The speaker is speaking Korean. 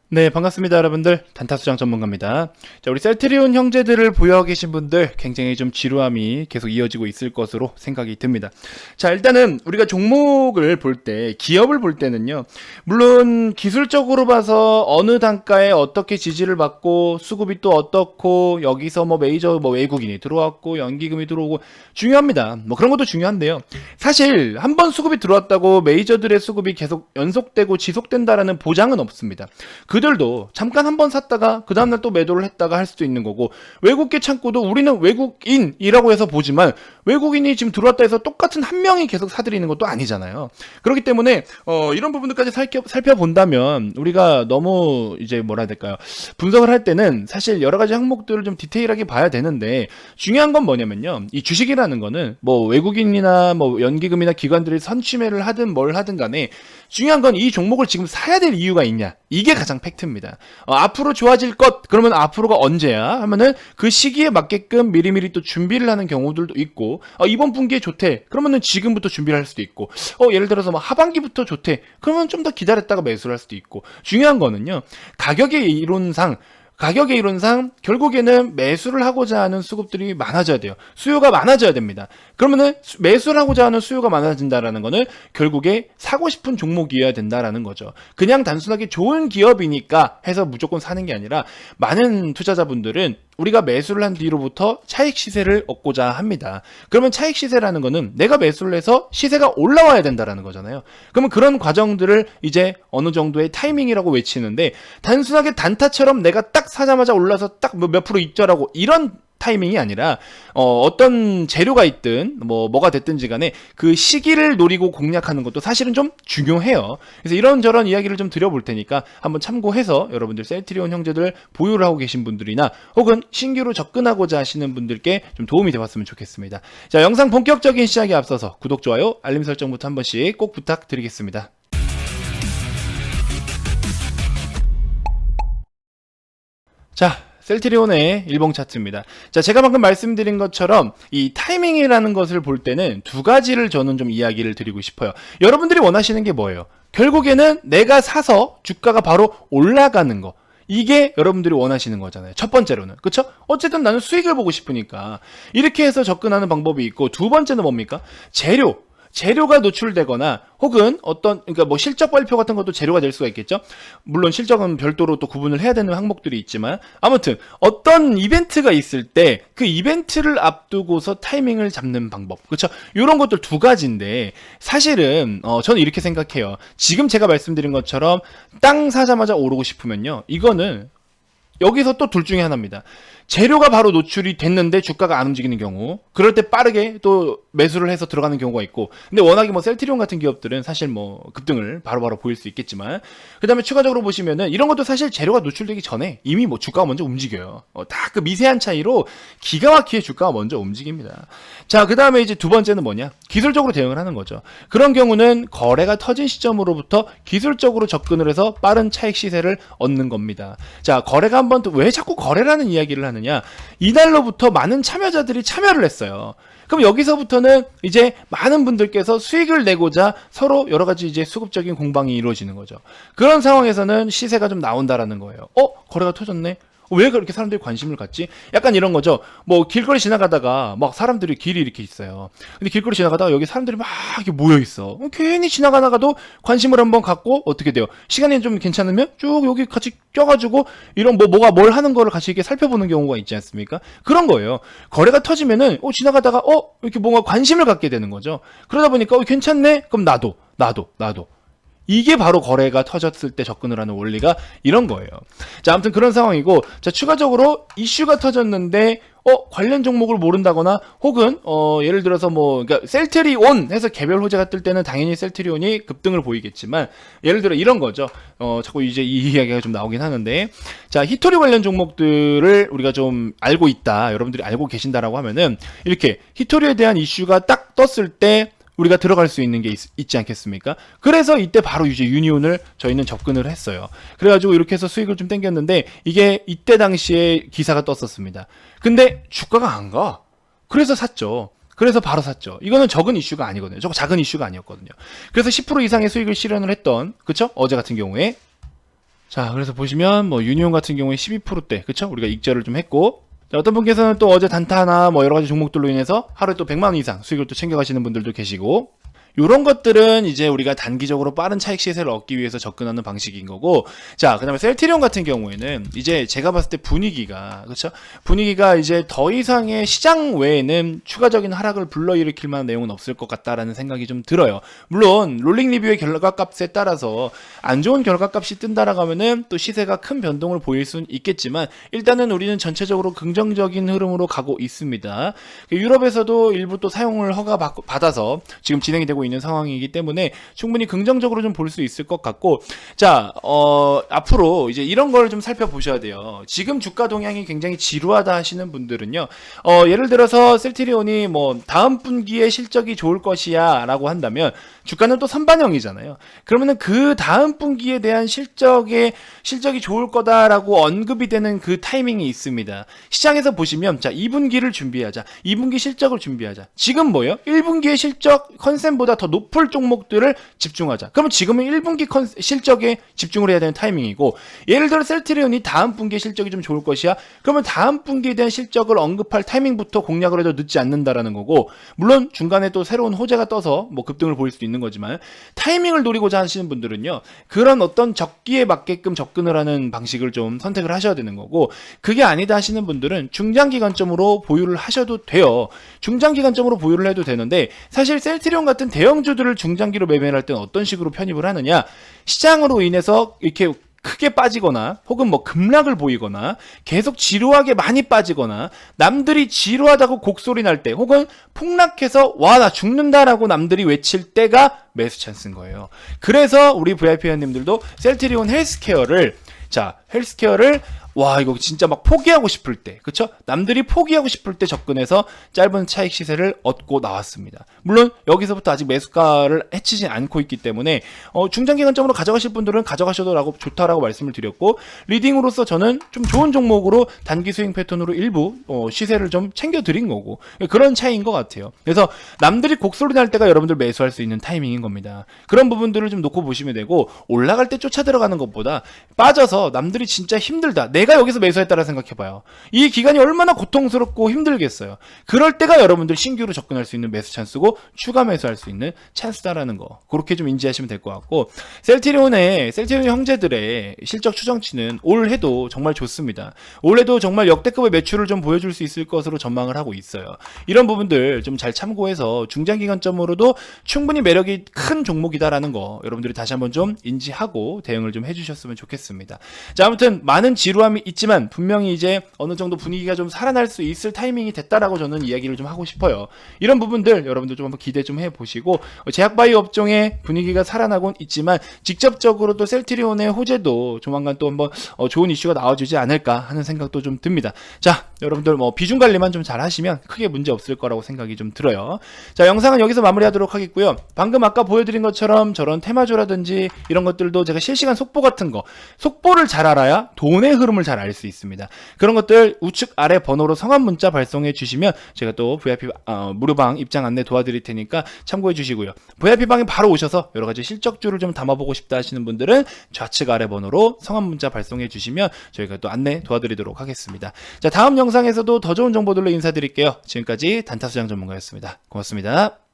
네, 반갑습니다, 여러분들. 단타수장 전문가입니다. 자, 우리 셀트리온 형제들을 보유하고 계신 분들 굉장히 좀 지루함이 계속 이어지고 있을 것으로 생각이 듭니다. 자, 일단은 우리가 종목을 볼 때, 기업을 볼 때는요, 물론 기술적으로 봐서 어느 단가에 어떻게 지지를 받고 수급이 또 어떻고 여기서 뭐 메이저 뭐 외국인이 들어왔고 연기금이 들어오고 중요합니다. 뭐 그런 것도 중요한데요. 사실 한 번 수급이 들어왔다고 메이저들의 수급이 계속 연속되고 지속된다라는 보장은 없습니다. 그들도 잠깐 한번 샀다가 그 다음날 또 매도를 했다가 할 수도 있는 거고, 외국계 창고도 우리는 외국인이라고 해서 보지만 외국인이 지금 들어왔다 해서 똑같은 한 명이 계속 사들이는 것도 아니잖아요. 그렇기 때문에 이런 부분들까지 살펴본다면 우리가 너무 이제 뭐라 해야 될까요, 분석을 할 때는 사실 여러 가지 항목들을 좀 디테일하게 봐야 되는데, 중요한 건 뭐냐면요, 이 주식이라는 거는 뭐 외국인이나 뭐 연기금이나 기관들이 선취매를 하든 뭘 하든 간에 중요한 건 이 종목을 지금 사야 될 이유가 있냐, 이게 가장 팩트입니다. 앞으로 좋아질 것, 그러면 앞으로가 언제야 하면은 그 시기에 맞게끔 미리미리 또 준비를 하는 경우들도 있고, 이번 분기에 좋대 그러면은 지금부터 준비를 할 수도 있고, 예를 들어서 뭐 하반기부터 좋대 그러면 좀 더 기다렸다가 매수를 할 수도 있고, 중요한 거는요, 가격의 이론상 결국에는 매수를 하고자 하는 수급들이 많아져야 돼요. 수요가 많아져야 됩니다. 그러면은 매수를 하고자 하는 수요가 많아진다라는 거는 결국에 사고 싶은 종목이어야 된다라는 거죠. 그냥 단순하게 좋은 기업이니까 해서 무조건 사는 게 아니라, 많은 투자자분들은 우리가 매수를 한 뒤로부터 차익 시세를 얻고자 합니다. 그러면 차익 시세라는 거는 내가 매수를 해서 시세가 올라와야 된다라는 거잖아요. 그러면 그런 과정들을 이제 어느 정도의 타이밍이라고 외치는데, 단순하게 단타처럼 내가 딱 사자마자 올라서 딱 몇 프로 입절하고 이런 타이밍이 아니라, 어떤 재료가 있든 뭐가 됐든지 간에 그 시기를 노리고 공략하는 것도 사실은 좀 중요해요. 그래서 이런저런 이야기를 좀 드려볼 테니까 한번 참고해서 여러분들 셀트리온 형제들 보유를 하고 계신 분들이나 혹은 신규로 접근하고자 하시는 분들께 좀 도움이 되었으면 좋겠습니다. 자, 영상 본격적인 시작에 앞서서 구독, 좋아요, 알림 설정부터 한 번씩 꼭 부탁드리겠습니다. 자, 셀트리온의 일봉 차트입니다. 자, 제가 방금 말씀드린 것처럼 이 타이밍이라는 것을 볼 때는 두 가지를 저는 좀 이야기를 드리고 싶어요. 여러분들이 원하시는 게 뭐예요? 결국에는 내가 사서 주가가 바로 올라가는 거, 이게 여러분들이 원하시는 거잖아요. 첫 번째로는. 그쵸? 어쨌든 나는 수익을 보고 싶으니까 이렇게 해서 접근하는 방법이 있고, 두 번째는 뭡니까? 재료가 노출되거나 혹은 그러니까 뭐 실적 발표 같은 것도 재료가 될 수가 있겠죠. 물론 실적은 별도로 또 구분을 해야 되는 항목들이 있지만, 아무튼 어떤 이벤트가 있을 때 그 이벤트를 앞두고서 타이밍을 잡는 방법, 그렇죠? 이런 것들 두 가지인데, 사실은 저는 이렇게 생각해요. 지금 제가 말씀드린 것처럼 땅 사자마자 오르고 싶으면요, 이거는 여기서 또 둘 중에 하나입니다. 재료가 바로 노출이 됐는데 주가가 안 움직이는 경우, 그럴 때 빠르게 또 매수를 해서 들어가는 경우가 있고, 근데 워낙에 뭐 셀트리온 같은 기업들은 사실 뭐 급등을 바로바로 보일 수 있겠지만, 그 다음에 추가적으로 보시면은 이런 것도 사실 재료가 노출되기 전에 이미 뭐 주가가 먼저 움직여요. 다 그 미세한 차이로 기가 막히게 주가가 먼저 움직입니다. 자, 그 다음에 이제 두 번째는 뭐냐? 기술적으로 대응을 하는 거죠. 그런 경우는 거래가 터진 시점으로부터 기술적으로 접근을 해서 빠른 차익 시세를 얻는 겁니다. 자, 거래가 한번 또 왜 자꾸 거래라는 이야기를 하느냐? 이날로부터 많은 참여자들이 참여를 했어요. 그럼 여기서부터는 이제 많은 분들께서 수익을 내고자 서로 여러 가지 이제 수급적인 공방이 이루어지는 거죠. 그런 상황에서는 시세가 좀 나온다라는 거예요. 거래가 터졌네? 왜 그렇게 사람들이 관심을 갖지? 약간 이런 거죠. 뭐 길거리 지나가다가 막 사람들이 길이 이렇게 있어요. 근데 길거리 지나가다가 여기 사람들이 막 이렇게 모여 있어. 괜히 지나가다가도 관심을 한번 갖고 어떻게 돼요? 시간이 좀 괜찮으면 쭉 여기 같이 껴가지고 이런 뭐가 뭘 하는 거를 같이 이렇게 살펴보는 경우가 있지 않습니까? 그런 거예요. 거래가 터지면은 지나가다가 이렇게 뭔가 관심을 갖게 되는 거죠. 그러다 보니까 괜찮네? 그럼 나도. 이게 바로 거래가 터졌을 때 접근을 하는 원리가 이런 거예요. 자, 아무튼 그런 상황이고, 자, 추가적으로 이슈가 터졌는데 관련 종목을 모른다거나 혹은 예를 들어서 그러니까 셀트리온 해서 개별 호재가 뜰 때는 당연히 셀트리온이 급등을 보이겠지만, 예를 들어 이런 거죠. 자꾸 이제 이 이야기가 좀 나오긴 하는데, 자, 히토리 관련 종목들을 우리가 좀 알고 있다, 여러분들이 알고 계신다라고 하면은, 이렇게 히토리에 대한 이슈가 딱 떴을 때 우리가 들어갈 수 있는 게 있지 않겠습니까? 그래서 이때 바로 이제 유니온을 저희는 접근을 했어요. 그래가지고 이렇게 해서 수익을 좀 땡겼는데, 이게 이때 당시에 기사가 떴었습니다. 근데 주가가 안 가. 그래서 샀죠. 그래서 바로 샀죠. 이거는 적은 이슈가 아니거든요. 저거 작은 이슈가 아니었거든요. 그래서 10% 이상의 수익을 실현을 했던, 그쵸? 어제 같은 경우에 자, 그래서 보시면 뭐 유니온 같은 경우에 12%대, 그쵸? 우리가 익절을 좀 했고, 자, 어떤 분께서는 또 어제 단타나 뭐 여러 가지 종목들로 인해서 하루에 또 100만 원 이상 수익을 또 챙겨가시는 분들도 계시고, 요런 것들은 이제 우리가 단기적으로 빠른 차익 시세를 얻기 위해서 접근하는 방식인 거고, 자, 그 다음에 셀트리온 같은 경우에는 이제 제가 봤을 때 분위기가, 그쵸? 분위기가 이제 더 이상의 시장 외에는 추가적인 하락을 불러일으킬 만한 내용은 없을 것 같다라는 생각이 좀 들어요. 물론, 롤링 리뷰의 결과값에 따라서 안 좋은 결과값이 뜬다라고 하면은 또 시세가 큰 변동을 보일 수는 있겠지만, 일단은 우리는 전체적으로 긍정적인 흐름으로 가고 있습니다. 유럽에서도 일부 또 사용을 허가받아서 지금 진행이 되고 있는 상황이기 때문에 충분히 긍정적으로 좀 볼 수 있을 것 같고, 자, 앞으로 이제 이런 걸 좀 살펴보셔야 돼요. 지금 주가 동향이 굉장히 지루하다 하시는 분들은요, 예를 들어서 셀트리온이 뭐 다음 분기에 실적이 좋을 것이야 라고 한다면 주가는 또 선반영이잖아요. 그러면은 그 다음 분기에 대한 실적이 좋을 거다라고 언급이 되는 그 타이밍이 있습니다. 시장에서 보시면, 자, 2분기를 준비하자, 2분기 실적을 준비하자. 지금 뭐예요? 1분기의 실적 컨센보다 더 높을 종목들을 집중하자. 그러면 지금은 1분기 실적에 집중을 해야 되는 타이밍이고, 예를 들어 셀트리온이 다음 분기의 실적이 좀 좋을 것이야. 그러면 다음 분기에 대한 실적을 언급할 타이밍부터 공략을 해도 늦지 않는다라는 거고, 물론 중간에 또 새로운 호재가 떠서 뭐 급등을 보일 수도 있는 거지만, 타이밍을 노리고자 하시는 분들은요, 그런 어떤 적기에 맞게끔 접근을 하는 방식을 좀 선택을 하셔야 되는 거고, 그게 아니다 하시는 분들은 중장기 관점으로 보유를 하셔도 돼요. 중장기 관점으로 보유를 해도 되는데, 사실 셀트리온 같은 대형주들을 중장기로 매매를 할 때는 어떤 식으로 편입을 하느냐, 시장으로 인해서 이렇게 크게 빠지거나 혹은 뭐 급락을 보이거나 계속 지루하게 많이 빠지거나 남들이 지루하다고 곡소리 날 때 혹은 폭락해서 와 나 죽는다라고 남들이 외칠 때가 매수 찬스인 거예요. 그래서 우리 VIP 회원님들도 셀트리온 헬스케어를 와 이거 진짜 막 포기하고 싶을 때, 그쵸? 남들이 포기하고 싶을 때 접근해서 짧은 차익 시세를 얻고 나왔습니다. 물론 여기서부터 아직 매수가를 해치진 않고 있기 때문에 중장기 관점으로 가져가실 분들은 가져가셔도 좋다라고 말씀을 드렸고, 리딩으로서 저는 좀 좋은 종목으로 단기 스윙 패턴으로 일부 시세를 좀 챙겨드린 거고, 그런 차이인 것 같아요. 그래서 남들이 곡소리 날 때가 여러분들 매수할 수 있는 타이밍인 겁니다. 그런 부분들을 좀 놓고 보시면 되고, 올라갈 때 쫓아 들어가는 것보다 빠져서 남들이 진짜 힘들다, 내가 여기서 매수했다라 생각해봐요. 이 기간이 얼마나 고통스럽고 힘들겠어요. 그럴 때가 여러분들 신규로 접근할 수 있는 매수 찬스고 추가 매수할 수 있는 찬스다라는 거, 그렇게 좀 인지하시면 될 것 같고, 셀트리온 형제들의 실적 추정치는 올해도 정말 좋습니다. 올해도 정말 역대급의 매출을 좀 보여줄 수 있을 것으로 전망을 하고 있어요. 이런 부분들 좀 잘 참고해서 중장기 관점으로도 충분히 매력이 큰 종목이다라는 거 여러분들이 다시 한번 좀 인지하고 대응을 좀 해주셨으면 좋겠습니다. 자, 아무튼 많은 지루함이 있지만 분명히 이제 어느 정도 분위기가 좀 살아날 수 있을 타이밍이 됐다라고 저는 이야기를 좀 하고 싶어요. 이런 부분들 여러분들 좀 한번 기대 좀 해보시고, 제약바이오 업종의 분위기가 살아나곤 있지만 직접적으로 또 셀트리온의 호재도 조만간 또 한번 좋은 이슈가 나와주지 않을까 하는 생각도 좀 듭니다. 자, 여러분들 뭐 비중 관리만 좀 잘 하시면 크게 문제 없을 거라고 생각이 좀 들어요. 자, 영상은 여기서 마무리하도록 하겠고요. 방금 아까 보여드린 것처럼 저런 테마주라든지 이런 것들도 제가 실시간 속보 같은 거, 속보를 잘 알아야 돈의 흐름을 잘 알 수 있습니다. 그런 것들 우측 아래 번호로 성함 문자 발송해 주시면 제가 또 VIP 무료방 입장 안내 도와드릴 테니까 참고해 주시고요. VIP방에 바로 오셔서 여러 가지 실적주를 좀 담아보고 싶다 하시는 분들은 좌측 아래 번호로 성함 문자 발송해 주시면 저희가 또 안내 도와드리도록 하겠습니다. 자, 다음 영상에서도 더 좋은 정보들로 인사드릴게요. 지금까지 단타수장 전문가였습니다. 고맙습니다.